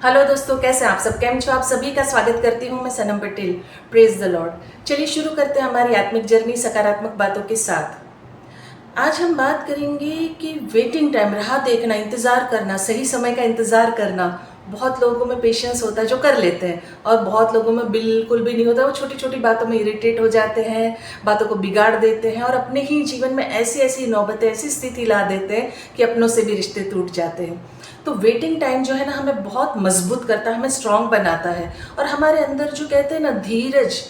Hello दोस्तों, कैसे हैं आप सब? केम छो? आप सभी का स्वागत करती हूँ मैं Sanam Patel. Praise the Lord. चलिए शुरू करते हैं हमारी आत्मिक जर्नी सकारात्मक बातों के साथ। आज हम बात करेंगे कि वेटिंग टाइम, राह देखना, इंतज़ार करना, सही समय का इंतज़ार करना। बहुत लोगों में पेशेंस होता है जो कर लेते हैं, और बहुत लोगों में बिल्कुल भी नहीं होता। वो छोटी छोटी बातों में इरिटेट हो जाते हैं, बातों को बिगाड़ देते हैं और अपने ही जीवन में ऐसी ऐसी नौबतें, ऐसी स्थिति ला देते हैं कि अपनों से भी रिश्ते टूट जाते हैं। तो वेटिंग टाइम जो है ना, हमें बहुत मजबूत करता है, हमें स्ट्रांग बनाता है, और हमारे अंदर जो कहते हैं ना धीरज,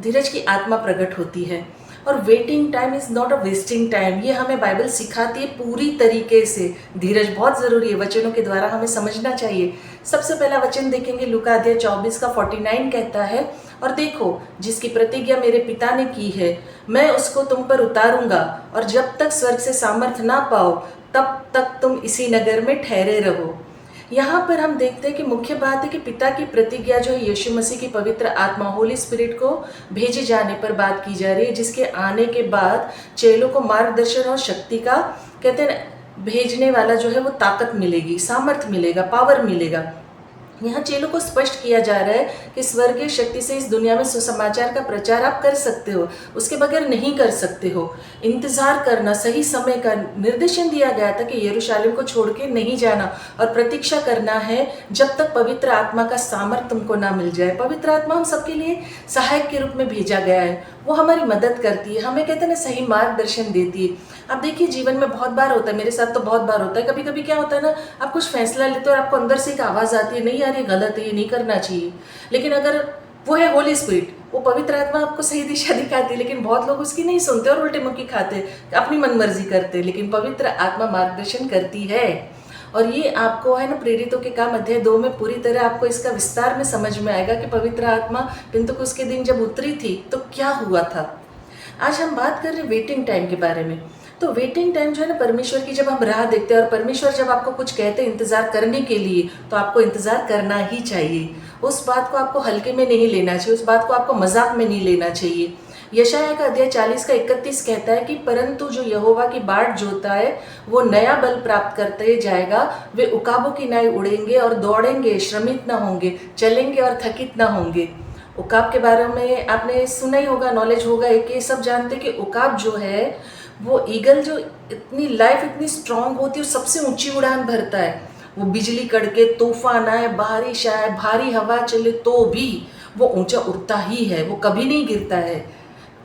धीरज की आत्मा प्रकट होती है। और waiting time is not a wasting time, ये हमें बाइबल सिखाती है पूरी तरीके से। धीरज बहुत ज़रूरी है, वचनों के द्वारा हमें समझना चाहिए। सबसे पहला वचन देखेंगे, लूका अध्याय 24 का 49 कहता है, और देखो जिसकी प्रतिज्ञा मेरे पिता ने की है, मैं उसको तुम पर उतारूंगा, और जब तक स्वर्ग से सामर्थ्य ना पाओ तब तक तुम इसी नगर में ठहरे रहो। यहाँ पर हम देखते हैं कि मुख्य बात है कि पिता की प्रतिज्ञा जो है यीशु मसीह की पवित्र आत्मा होली स्पिरिट को भेजे जाने पर बात की जा रही है, जिसके आने के बाद चेलों को मार्गदर्शन और शक्ति का, कहते हैं भेजने वाला जो है वो ताकत मिलेगी, सामर्थ मिलेगा, पावर मिलेगा। यहाँ चेलों को स्पष्ट किया जा रहा है कि स्वर्गीय शक्ति से इस दुनिया में सुसमाचार का प्रचार आप कर सकते हो, उसके बगैर नहीं कर सकते हो। इंतजार करना, सही समय का निर्देशन दिया गया था कि यरूशलेम को छोड़ के नहीं जाना, और प्रतीक्षा करना है जब तक पवित्र आत्मा का सामर्थ तुमको ना मिल जाए। पवित्र आत्मा हम सबके लिए सहायक के रूप में भेजा गया है, वो हमारी मदद करती है, हमें कहते हैं ना सही मार्गदर्शन देती है। अब देखिए जीवन में बहुत बार होता है, मेरे साथ तो बहुत बार होता है, कभी कभी क्या होता है ना, आप कुछ फैसला लेते हो और आपको अंदर से एक आवाज़ आती है, नहीं यार ये गलत है, ये नहीं करना चाहिए। लेकिन अगर वो है होली स्पिरिट, वो पवित्र आत्मा आपको सही दिशा दिखाती है, लेकिन बहुत लोग उसकी नहीं सुनते और उल्टे मुखी खाते, अपनी मनमर्जी करते। लेकिन पवित्र आत्मा मार्गदर्शन करती है, और ये आपको है ना प्रेरितों के काम अध्याय 2 में पूरी तरह आपको इसका विस्तार में समझ में आएगा कि पवित्र आत्मा पिन्तुकुस्त के दिन जब उतरी थी तो क्या हुआ था। आज हम बात कर रहे हैं वेटिंग टाइम के बारे में। तो वेटिंग टाइम जो है ना, परमेश्वर की जब हम राह देखते हैं और परमेश्वर जब आपको कुछ कहते हैं इंतजार करने के लिए, तो आपको इंतजार करना ही चाहिए। उस बात को आपको हल्के में नहीं लेना चाहिए, उस बात को आपको मजाक में नहीं लेना चाहिए। यशायाह का अध्याय 40 का 31 कहता है कि परंतु जो यहोवा की बाट जोता है वो नया बल प्राप्त करते जाएगा, वे उकाबों की नाई उड़ेंगे और दौड़ेंगे, श्रमित ना होंगे, चलेंगे और थकित ना होंगे। उकाब के बारे में आपने सुना ही होगा, नॉलेज होगा, एक ये सब जानते कि उकाब जो है वो ईगल जो इतनी लाइफ इतनी स्ट्रांग होती है, सबसे ऊंची उड़ान भरता है। वो बिजली कड़के, तूफान आए, बारिश आए, भारी हवा चले तो भी वो ऊंचा उड़ता ही है, वो कभी नहीं गिरता है।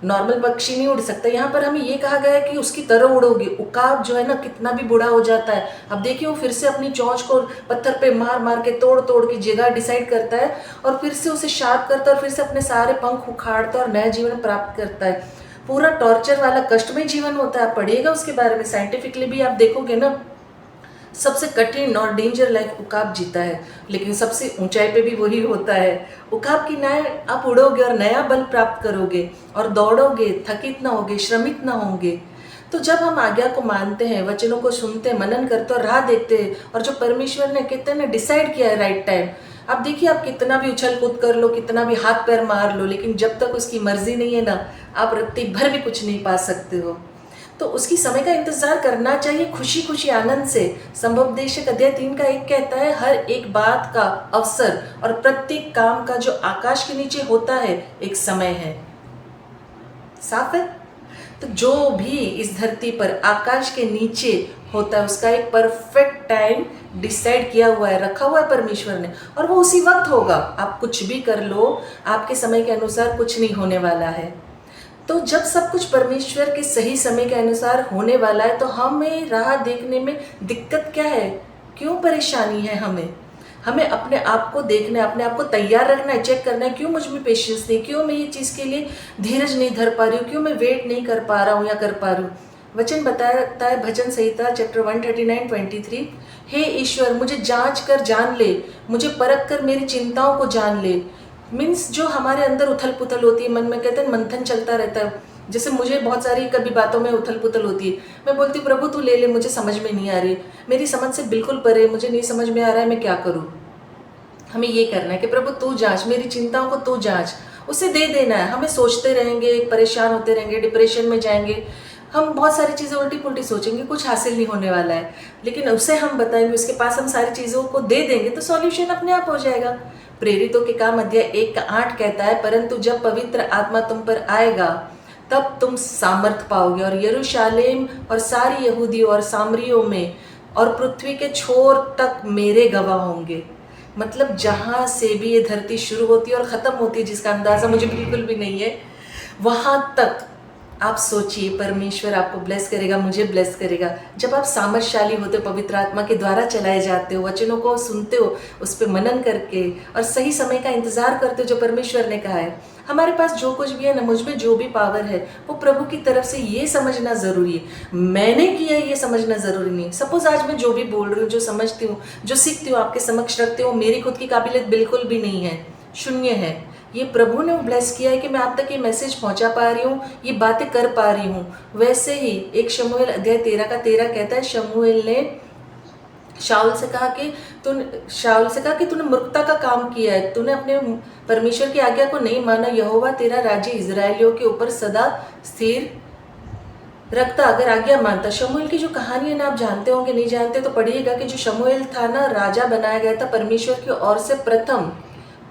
नॉर्मल पक्षी नहीं उड़ सकता। यहाँ पर हमें ये कहा गया है कि उसकी तरह उड़ोगे। उकाब जो है ना कितना भी बूढ़ा हो जाता है, अब देखिए वो फिर से अपनी चोंच को पत्थर पे मार मार के तोड़ तोड़ के जगह डिसाइड करता है, और फिर से उसे शार्प करता है, और फिर से अपने सारे पंख उखाड़ता है और नया जीवन प्राप्त करता है। पूरा टॉर्चर वाला कष्टमय जीवन होता है। आप पढ़िएगा उसके बारे में, साइंटिफिकली भी आप देखोगे ना, सबसे कठिन और डेंजर लाइफ उकाब जीता है, लेकिन सबसे ऊंचाई पे भी वही होता है। उकाब की नाय आप उड़ोगे और नया बल प्राप्त करोगे और दौड़ोगे, थकित ना होगे, श्रमित ना होंगे। तो जब हम आज्ञा को मानते हैं, वचनों को सुनते हैं, मनन करते हैं और राह देखते हैं, और जो परमेश्वर ने कहते हैं ना डिसाइड किया है राइट टाइम, अब देखिए आप कितना भी उछल कूद कर लो, कितना भी हाथ पैर मार लो, लेकिन जब तक उसकी मर्जी नहीं है ना, आप रत्ती भर भी कुछ नहीं पा सकते हो। तो उसकी समय का इंतजार करना चाहिए खुशी खुशी आनंद से। संभवदेशक अध्याय 3 का 1 कहता है, हर एक बात का अवसर और प्रत्येक काम का जो आकाश के नीचे होता है एक समय है। साफ है? तो जो भी इस धरती पर आकाश के नीचे होता है उसका एक परफेक्ट टाइम डिसाइड किया हुआ है, रखा हुआ है परमेश्वर ने, और वो उसी वक्त होगा। आप कुछ भी कर लो, आपके समय के अनुसार कुछ नहीं होने वाला है। तो जब सब कुछ परमेश्वर के सही समय के अनुसार होने वाला है, तो हमें राह देखने में दिक्कत क्या है, क्यों परेशानी है? हमें हमें अपने आप को देखना है, अपने आप को तैयार रखना है, चेक करना है, क्यों मुझ में पेशेंस नहीं, क्यों मैं ये चीज़ के लिए धीरज नहीं धर पा रही हूँ, क्यों मैं वेट नहीं कर पा रहा हूँ या कर पा रही हूँ। वचन बताता है भजन संहिता चैप्टर 139:23, हे ईश्वर मुझे जांच कर जान ले, मुझे परख कर मेरी चिंताओं को जान ले। मीन्स जो हमारे अंदर उथल पुथल होती है, मन में कहते हैं मंथन चलता रहता है। जैसे मुझे बहुत सारी कभी बातों में उथल पुथल होती है, मैं बोलती हूँ प्रभु तू ले ले, मुझे समझ में नहीं आ रही, मेरी समझ से बिल्कुल परे, मुझे नहीं समझ में आ रहा है, मैं क्या करूँ। हमें ये करना है कि प्रभु तू जांच, मेरी चिंताओं को तू जांच, उसे दे देना है। हमें सोचते रहेंगे, परेशान होते रहेंगे, डिप्रेशन में जाएंगे, हम बहुत सारी चीज़ें उल्टी पुल्टी सोचेंगे, कुछ हासिल नहीं होने वाला है, लेकिन उसे हम बताएंगे, उसके पास हम सारी चीज़ों को दे देंगे तो सॉल्यूशन अपने आप हो जाएगा। प्रेरितों के काम अध्याय 1:8 कहता है, परंतु जब पवित्र आत्मा तुम पर आएगा तब तुम सामर्थ पाओगे और यरूशलेम और सारी यहूदियों और सामरियों में और पृथ्वी के छोर तक मेरे गवाह होंगे। मतलब जहाँ से भी ये धरती शुरू होती है और ख़त्म होती है, जिसका अंदाज़ा मुझे बिल्कुल भी नहीं है, वहाँ तक आप सोचिए परमेश्वर आपको ब्लेस करेगा, मुझे ब्लेस करेगा। जब आप सामर्थशाली होते हो, पवित्र आत्मा के द्वारा चलाए जाते हो, वचनों को सुनते हो, उस पर मनन करके और सही समय का इंतज़ार करते हो जो परमेश्वर ने कहा है। हमारे पास जो कुछ भी है ना, मुझ में जो भी पावर है वो प्रभु की तरफ से, ये समझना ज़रूरी है। मैंने किया ये समझना ज़रूरी नहीं। सपोज आज मैं जो भी बोल रही हूँ, जो समझती हूँ, जो सीखती हूँ, आपके समक्ष रखती हूँ, मेरी खुद की काबिलियत बिल्कुल भी नहीं है, शून्य है। ये प्रभु ने ब्लेस किया है कि मैं आप तक ये मैसेज पहुंचा पा रही हूँ, ये बातें कर पा रही हूँ। वैसे ही एक शमूएल अध्याय 13 कहता है, शमूएल ने शाऊल से कहा कि तूने मूर्खता का काम किया है, तूने अपने परमेश्वर की आज्ञा को नहीं माना। यहोवा तेरा राज्य इजरायलियों के ऊपर सदा स्थिर रखता अगर आज्ञा मानता। शमूएल की जो कहानी है ना, आप जानते होंगे, नहीं जानते तो पढ़िएगा कि जो शमूएल था ना, राजा बनाया गया था परमेश्वर की ओर से, प्रथम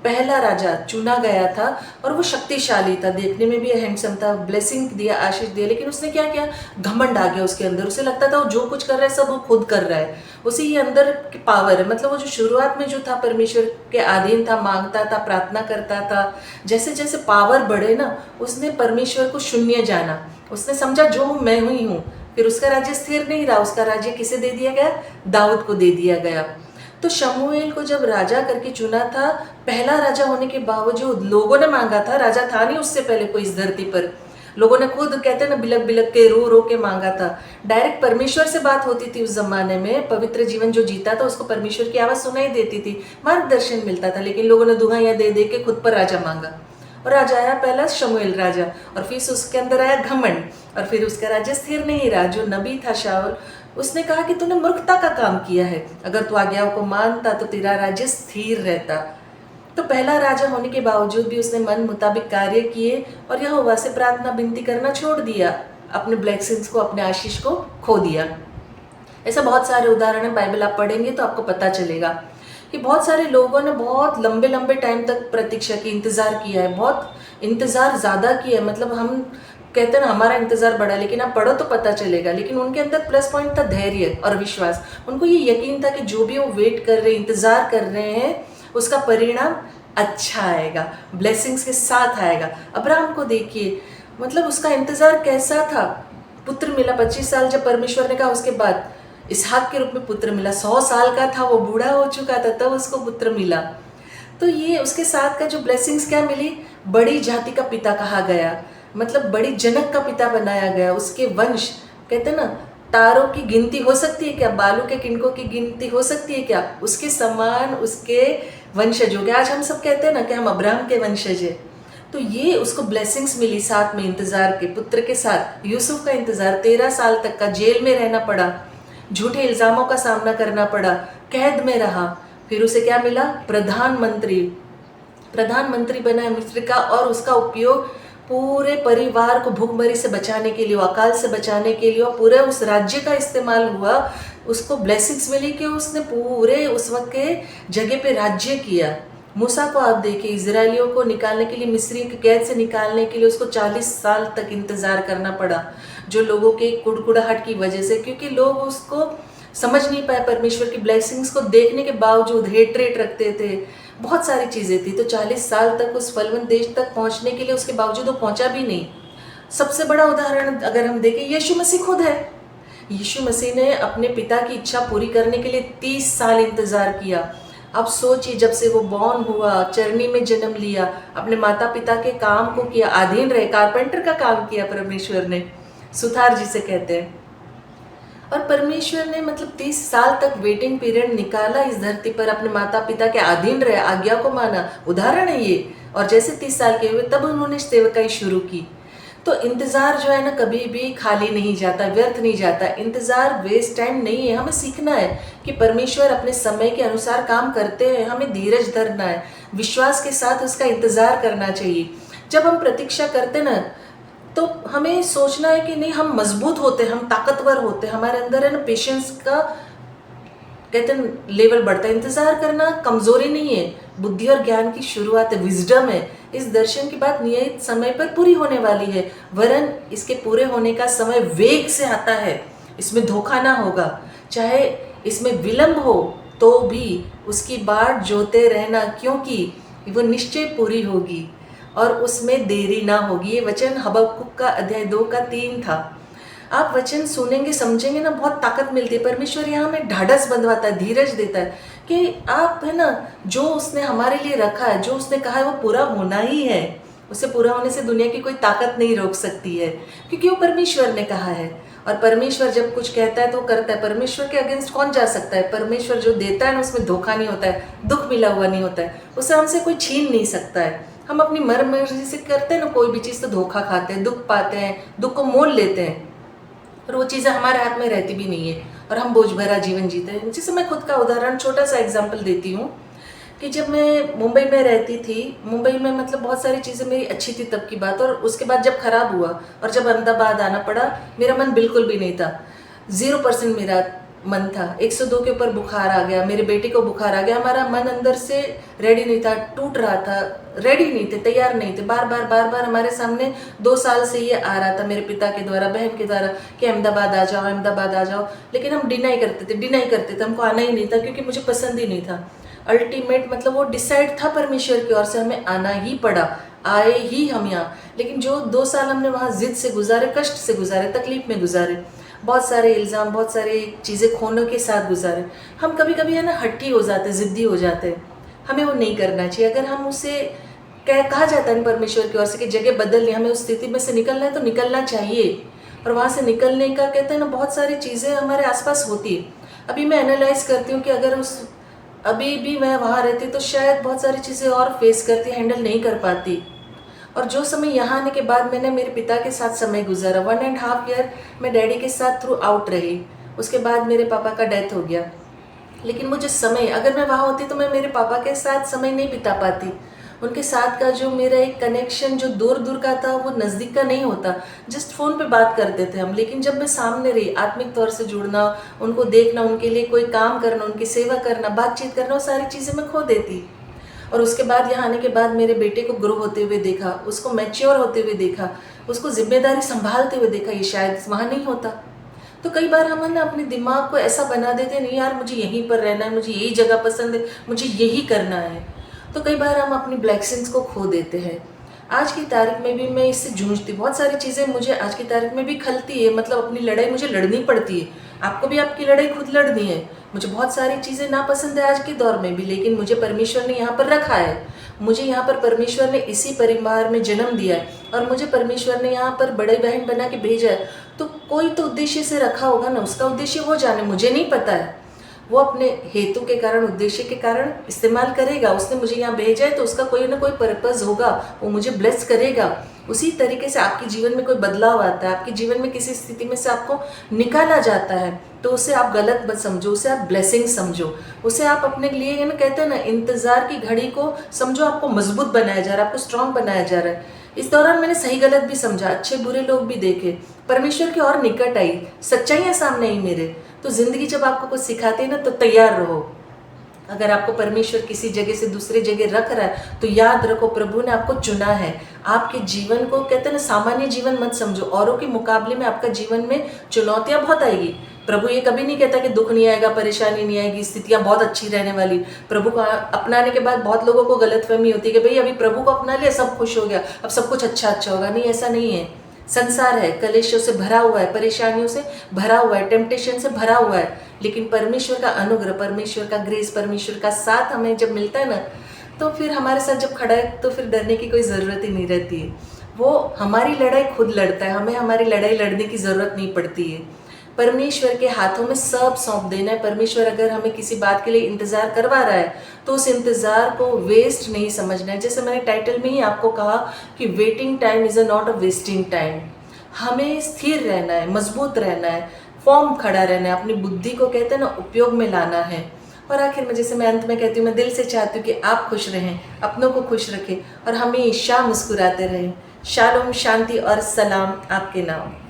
पहला राजा चुना गया था और वो शक्तिशाली था, देखने में भी हैंडसम था, ब्लेसिंग दिया, आशीष दिया। लेकिन उसने क्या किया, घमंड आ गया उसके अंदर। उसे लगता था वो जो कुछ कर रहा है सब वो खुद कर रहा है, उसे ये अंदर की पावर है। मतलब वो जो शुरुआत में जो था परमेश्वर के अधीन था, मांगता था, प्रार्थना करता था, जैसे जैसे पावर बढ़े ना, उसने परमेश्वर को शून्य जाना। उसने समझा जो हूँ मैं हुई हूँ। फिर उसका राज्य स्थिर नहीं रहा, उसका राज्य किसे दे दिया गया, दाऊद को दे दिया गया। तो शमूएल को जब राजा करके चुना था, पहला राजा होने के बावजूद लोगों ने मांगा था, राजा था नहीं उससे पहले कोई इस धरती पर, लोगों ने खुद कहते हैं ना बिलक बिलक के रो रो के मांगा था। डायरेक्ट परमेश्वर से बात होती थी उस जमाने में। पवित्र जीवन जो जीता था उसको परमेश्वर की आवाज़ सुनाई देती थी, मार्गदर्शन मिलता था। लेकिन लोगों ने दुहाइयाँ दे दे के खुद पर राजा मांगा, और राजा आया पहला शमूएल राजा, और फिर उसके अंदर आया घमंड, और फिर उसका राज्य स्थिर नहीं रहा। जो नबी था शाऊल, उसने कहा कि तूने मूर्खता का काम किया है, अगर तू आज्ञाओं को मानता तो तेरा राज्य स्थिर रहता। तो पहला राजा होने के बावजूद भी उसने मन मुताबिक कार्य किए और यहोवा से प्रार्थना विनती करना छोड़ दिया, अपने ब्लेसिंग्स को, अपने आशीष को खो दिया। ऐसा बहुत सारे उदाहरण है, बाइबल आप पढ़ेंगे तो आपको पता चलेगा कि बहुत सारे लोगों ने बहुत लंबे लंबे टाइम तक प्रतीक्षा की, इंतज़ार किया है, बहुत इंतज़ार ज़्यादा किया है। मतलब हम कहते हैं ना हमारा इंतज़ार बड़ा, लेकिन आप पढ़ो तो पता चलेगा। लेकिन उनके अंदर प्लस पॉइंट था धैर्य और विश्वास। उनको ये यकीन था कि जो भी वो वेट कर रहे हैं, इंतज़ार कर रहे हैं, उसका परिणाम अच्छा आएगा, ब्लेसिंग्स के साथ आएगा। अब्राहम को देखिए, मतलब उसका इंतज़ार कैसा था, पुत्र मिला 25 साल जब परमेश्वर ने कहा, उसके बाद इसहाक के रूप में पुत्र मिला। 100 साल का था, वो बूढ़ा हो चुका था, तब उसको पुत्र मिला। तो ये उसके साथ का जो ब्लेसिंग्स क्या मिली, बड़ी जाति का पिता कहा गया, मतलब बड़ी जनक का पिता बनाया गया। उसके वंश, कहते हैं ना तारों की गिनती हो सकती है क्या, बालू के किनकों की गिनती हो सकती है क्या, उसके समान उसके वंशज हो गए। आज हम सब कहते हैं ना कि हम अब्राहम के वंशज हैं। तो ये उसको ब्लेसिंग्स मिली साथ में, इंतजार के पुत्र के साथ। यूसुफ का इंतजार 13 साल तक का, जेल में रहना पड़ा, झूठे इल्जामों का सामना करना पड़ा, कैद में रहा। फिर उसे क्या मिला, प्रधानमंत्री बना मिस्र का, और उसका उपयोग पूरे परिवार को भूखमरी से बचाने के लिए, अकाल से बचाने के लिए, और पूरे उस राज्य का इस्तेमाल हुआ। उसको ब्लेसिंग्स मिली कि उसने पूरे उस वक्त के जगह पे राज्य किया। मूसा को आप देखिए, इजरायलियों को निकालने के लिए, मिस्री की कैद से निकालने के लिए उसको 40 साल तक इंतज़ार करना पड़ा, जो लोगों के कुड़कुड़ाहट की वजह से, क्योंकि लोग उसको समझ नहीं पाए। परमेश्वर की ब्लेसिंग्स को देखने के बावजूद हेट्रेट रखते थे, बहुत सारी चीज़ें थी। तो 40 साल तक उस फलवंत देश तक पहुंचने के लिए, उसके बावजूद वो पहुंचा भी नहीं। सबसे बड़ा उदाहरण अगर हम देखें, यीशु मसीह खुद है। यीशु मसीह ने अपने पिता की इच्छा पूरी करने के लिए 30 साल इंतज़ार किया। अब सोचिए, जब से वो बॉर्न हुआ, चरनी में जन्म लिया, अपने माता पिता के काम को किया, अधीन रहे, कारपेंटर का काम किया परमेश्वर ने, सुथार जिसे कहते हैं। और परमेश्वर ने मतलब 30 साल तक वेटिंग पीरियड निकाला इस धरती पर, अपने माता पिता के अधीन रहे, आज्ञा को माना, उदाहरण है ये। और जैसे 30 साल के हुए तब उन्होंने सेवकाई शुरू की। तो इंतज़ार जो है ना, कभी भी खाली नहीं जाता, व्यर्थ नहीं जाता। इंतज़ार वेस्ट टाइम नहीं है। हमें सीखना है कि परमेश्वर अपने समय के अनुसार काम करते हैं, हमें धीरज धरना है, विश्वास के साथ उसका इंतज़ार करना चाहिए। जब हम प्रतीक्षा करते ना, तो हमें सोचना है कि नहीं, हम मजबूत होते हैं, हम ताकतवर होते हैं, हमारे अंदर है ना पेशेंस का कहते हैं लेवल बढ़ता है। इंतजार करना कमजोरी नहीं है, बुद्धि और ज्ञान की शुरुआत है, विजडम है। इस दर्शन की बात नियत समय पर पूरी होने वाली है, वरन इसके पूरे होने का समय वेग से आता है। इसमें धोखा ना होगा, चाहे इसमें विलंब हो तो भी उसकी बाट जोते रहना, क्योंकि वो निश्चय पूरी होगी और उसमें देरी ना होगी। ये वचन हबक्कुक का अध्याय 2 का 3 था। आप वचन सुनेंगे, समझेंगे ना, बहुत ताकत मिलती है। परमेश्वर यहाँ हमें ढाढ़स बंधवाता है, धीरज देता है कि आप है ना, जो उसने हमारे लिए रखा है, जो उसने कहा है वो पूरा होना ही है। उसे पूरा होने से दुनिया की कोई ताकत नहीं रोक सकती है, क्योंकि वो परमेश्वर ने कहा है। और परमेश्वर जब कुछ कहता है तो करता है। परमेश्वर के अगेंस्ट कौन जा सकता है? परमेश्वर जो देता है ना, उसमें धोखा नहीं होता है, दुख मिला हुआ नहीं होता है, उसे हमसे कोई छीन नहीं सकता है। हम अपनी मर्जी से करते हैं ना कोई भी चीज़, तो धोखा खाते हैं, दुख पाते हैं, दुख को मोल लेते हैं, और वो चीज़ें हमारे हाथ में रहती भी नहीं है और हम बोझ भरा जीवन जीते हैं। जैसे मैं खुद का उदाहरण छोटा सा एग्जाम्पल देती हूँ कि जब मैं मुंबई में रहती थी, मुंबई में मतलब बहुत सारी चीज़ें मेरी अच्छी थी तब की बात, और उसके बाद जब खराब हुआ और जब अहमदाबाद आना पड़ा, मेरा मन बिल्कुल भी नहीं था। 0% मेरा मन था। 102 के ऊपर बुखार आ गया, मेरे बेटे को बुखार आ गया, हमारा मन अंदर से रेडी नहीं था, टूट रहा था, रेडी नहीं थे, तैयार नहीं थे। बार बार हमारे सामने 2 साल से ये आ रहा था मेरे पिता के द्वारा, बहन के द्वारा, कि अहमदाबाद आ जाओ, अहमदाबाद आ जाओ। लेकिन हम डिनाई करते थे, हमको आना ही नहीं था, क्योंकि मुझे पसंद ही नहीं था। अल्टीमेट मतलब वो डिसाइड था परमेश्वर की ओर से, हमें आना ही पड़ा, आए ही हम यहाँ। लेकिन जो 2 साल हमने वहाँ जिद से गुजारे, कष्ट से गुजारे, तकलीफ में गुजारे, बहुत सारे इल्ज़ाम, बहुत सारी चीज़ें खोने के साथ गुजारे। हम कभी कभी है ना हट्टी हो जाते, ज़िद्दी हो जाते हैं। हमें वो नहीं करना चाहिए। अगर हम उसे कहा जाता है परमेश्वर की ओर से कि जगह बदलनी, हमें उस स्थिति में से निकलना है तो निकलना चाहिए। और वहाँ से निकलने का कहते हैं ना, बहुत सारी चीज़ें हमारे आसपास होती है। अभी मैं एनालाइज करती हूँ कि अगर अभी भी मैं वहाँ रहती तो शायद बहुत सारी चीज़ें और फेस करती, हैंडल नहीं कर पाती। और जो समय यहाँ आने के बाद मैंने मेरे पिता के साथ समय गुजारा, 1.5 ईयर मैं डैडी के साथ थ्रू आउट रही। उसके बाद मेरे पापा का डेथ हो गया। लेकिन मुझे समय, अगर मैं वहाँ होती तो मैं मेरे पापा के साथ समय नहीं बिता पाती। उनके साथ का जो मेरा एक कनेक्शन जो दूर दूर का था, वो नज़दीक का नहीं होता। जस्ट फ़ोन पे बात करते थे हम, लेकिन जब मैं सामने रही, आत्मिक तौर से जुड़ना, उनको देखना, उनके लिए कोई काम करना, उनकी सेवा करना, बातचीत करना, वो सारी चीज़ें मैं खो देती। और उसके बाद यहाँ आने के बाद मेरे बेटे को ग्रो होते हुए देखा, उसको मैच्योर होते हुए देखा, उसको जिम्मेदारी संभालते हुए देखा। ये शायद वहाँ नहीं होता। तो कई बार हम ना अपने दिमाग को ऐसा बना देते, नहीं यार मुझे यहीं पर रहना है, मुझे यही जगह पसंद है, मुझे यही करना है। तो कई बार हम अपनी ब्लेसिंग्स को खो देते हैं। आज की तारीख में भी मैं इससे जूझती, बहुत सारी चीज़ें मुझे आज की तारीख में भी खलती है, मतलब अपनी लड़ाई मुझे लड़नी पड़ती है। आपको भी आपकी लड़ाई खुद लड़नी है। मुझे बहुत सारी चीज़ें नापसंद है आज के दौर में भी, लेकिन मुझे परमेश्वर ने यहाँ पर रखा है। मुझे यहाँ पर परमेश्वर ने इसी परिवार में जन्म दिया है, और मुझे परमेश्वर ने यहाँ पर बड़े बहन बना के भेजा है। तो कोई तो उद्देश्य से रखा होगा ना, उसका उद्देश्य वो जाने, मुझे नहीं पता है। वो अपने हेतु के कारण, उद्देश्य के कारण इस्तेमाल करेगा। उसने मुझे यहाँ भेजा है तो उसका कोई ना कोई पर्पज़ होगा, वो मुझे ब्लेस करेगा। उसी तरीके से आपके जीवन में कोई बदलाव आता है, आपके जीवन में किसी स्थिति में से आपको निकाला जाता है, तो उसे आप गलत मत समझो, उसे आप ब्लेसिंग समझो। उसे आप अपने लिए ना, कहते हैं ना, इंतज़ार की घड़ी को समझो, आपको मजबूत बनाया जा रहा है, आपको स्ट्रांग बनाया जा रहा है। इस दौरान मैंने सही गलत भी समझा, अच्छे बुरे लोग भी देखे, परमेश्वर की और निकट आई, सच्चाइयाँ सामने आई मेरे। तो ज़िंदगी जब आपको कुछ सिखाती है ना, तो तैयार रहो। अगर आपको परमेश्वर किसी जगह से दूसरी जगह रख रहा है, तो याद रखो प्रभु ने आपको चुना है। आपके जीवन को, कहते हैं ना, सामान्य जीवन मत समझो। औरों के मुकाबले में आपका जीवन में चुनौतियां बहुत आएगी। प्रभु ये कभी नहीं कहता कि दुख नहीं आएगा, परेशानी नहीं आएगी, स्थितियां बहुत अच्छी रहने वाली। प्रभु को अपनाने के बाद बहुत लोगों को गलतफहमी होती है कि भाई अभी प्रभु को अपना लिया, सब खुश हो गया, अब सब कुछ अच्छा अच्छा होगा। नहीं, ऐसा नहीं है। संसार है, कलेशों से भरा हुआ है, परेशानियों से भरा हुआ है, टेम्पटेशन से भरा हुआ है। लेकिन परमेश्वर का अनुग्रह, परमेश्वर का ग्रेस, परमेश्वर का साथ हमें जब मिलता है ना, तो फिर हमारे साथ जब खड़ा है, तो फिर डरने की कोई ज़रूरत ही नहीं रहती है। वो हमारी लड़ाई खुद लड़ता है, हमें हमारी लड़ाई लड़ने की ज़रूरत नहीं पड़ती है। परमेश्वर के हाथों में सब सौंप देना है। परमेश्वर अगर हमें किसी बात के लिए इंतज़ार करवा रहा है, तो उस इंतज़ार को वेस्ट नहीं समझना है। जैसे मैंने टाइटल में ही आपको कहा कि waiting time is a not a wasting time. हमें स्थिर रहना है, मजबूत रहना है, फॉर्म खड़ा रहना है, अपनी बुद्धि को, कहते हैं ना, उपयोग में लाना है। और आखिर में, जैसे मैं अंत में कहती हूँ, मैं दिल से चाहती हूँ कि आप खुश रहें, अपनों को खुश रखें और हमेशा मुस्कुराते रहें। शालोम, शांति और सलाम आपके नाम।